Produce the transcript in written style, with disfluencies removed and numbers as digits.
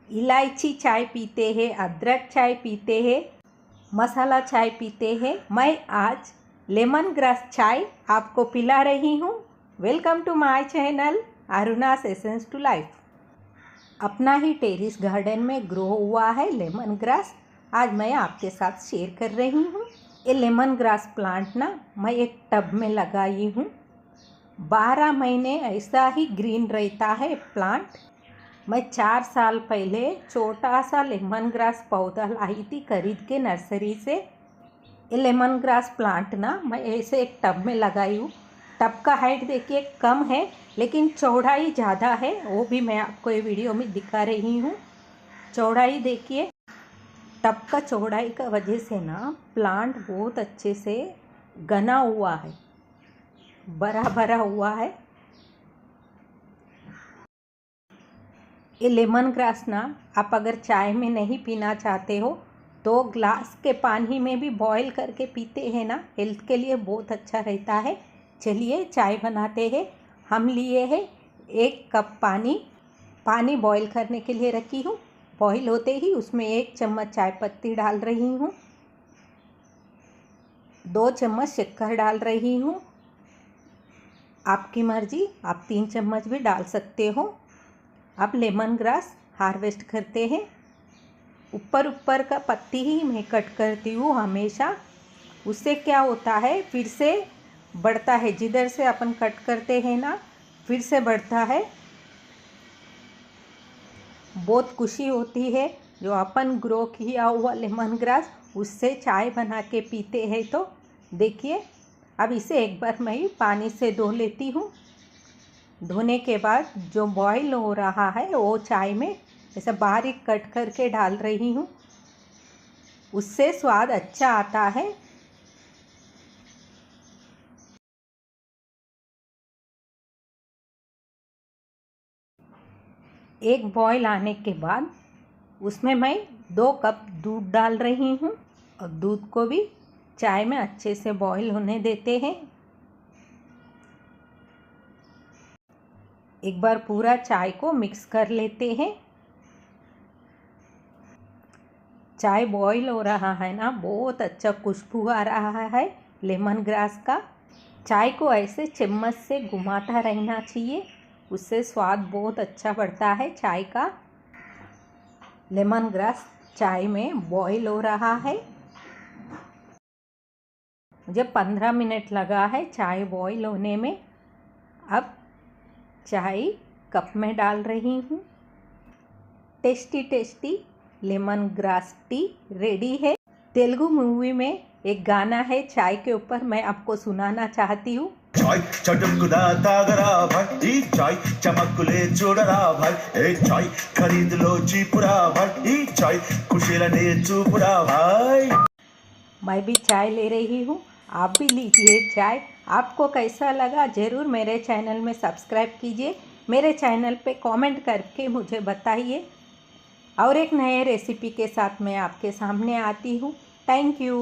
इलायची चाय पीते हैं, अदरक चाय पीते हैं, मसाला चाय पीते हैं। मैं आज लेमन ग्रास चाय आपको पिला रही हूँ। Welcome to my channel Aruna's essence to life. अपना ही टेरेस गार्डन में ग्रो हुआ है लेमन ग्रास, आज मैं आपके साथ शेयर कर रही हूँ। ये लेमन ग्रास प्लांट ना मैं एक टब में लगाई हूँ। 12 महीने ऐसा ही ग्रीन रहता है प्लांट। मैं 4 साल पहले छोटा सा लेमन ग्रास पौधा लाई थी खरीद के नर्सरी से। ये लेमन ग्रास प्लांट ना मैं ऐसे एक टब में लगाई हूँ। टब का हाइट देखिए कम है लेकिन चौड़ाई ज़्यादा है, वो भी मैं आपको ये वीडियो में दिखा रही हूँ। चौड़ाई देखिए, टब का चौड़ाई का वजह से ना प्लांट बहुत अच्छे से घना हुआ है, बड़ा बड़ा हुआ है। ये लेमन ग्रास ना आप अगर चाय में नहीं पीना चाहते हो तो ग्लास के पानी में भी बॉईल करके पीते हैं ना, हेल्थ के लिए बहुत अच्छा रहता है। चलिए चाय बनाते हैं। हम लिए हैं 1 कप पानी बॉईल करने के लिए रखी हूँ। बॉईल होते ही उसमें 1 चम्मच चाय पत्ती डाल रही हूँ, 2 चम्मच शक्कर डाल रही हूँ। आपकी मर्जी, आप 3 चम्मच भी डाल सकते हो। अब लेमन ग्रास हार्वेस्ट करते हैं। ऊपर का पत्ती ही मैं कट करती हूँ हमेशा। उससे क्या होता है, फिर से बढ़ता है। जिधर से अपन कट करते हैं ना फिर से बढ़ता है। बहुत खुशी होती है जो अपन ग्रो किया हुआ लेमन ग्रास उससे चाय बना के पीते हैं। तो देखिए, अब इसे एक बार मैं पानी से धो लेती हूँ। धोने के बाद जो बॉईल हो रहा है वो चाय में ऐसा बारीक कट करके डाल रही हूँ, उससे स्वाद अच्छा आता है। एक बॉईल आने के बाद उसमें मैं 2 कप दूध डाल रही हूँ और दूध को भी चाय में अच्छे से बॉईल होने देते हैं। एक बार पूरा चाय को मिक्स कर लेते हैं। चाय बॉईल हो रहा है ना, बहुत अच्छा खुशबू आ रहा है लेमन ग्रास का। चाय को ऐसे चम्मच से घुमाता रहना चाहिए, उससे स्वाद बहुत अच्छा बढ़ता है चाय का। लेमन ग्रास चाय में बॉईल हो रहा है। मुझे 15 मिनट लगा है चाय बॉईल होने में। अब चाय कप में डाल रही हूँ। Tasty lemon grass tea ready है। तेलुगु मूवी में एक गाना है चाय के ऊपर, मैं आपको सुनाना चाहती हूँ। चाय चटकुदा तागरा भाई, ई चाय चमकुले చూడరా भाई, ए चाय खरीद लो चीपुरा भाई, ई चाय खुशीलने चूपुरा भाई। मैं भी चाय ले रही हूँ, आप भी लीजिए चाय। आपको कैसा लगा ज़रूर मेरे चैनल में सब्सक्राइब कीजिए, मेरे चैनल पे कमेंट करके मुझे बताइए। और एक नए रेसिपी के साथ मैं आपके सामने आती हूँ। Thank you.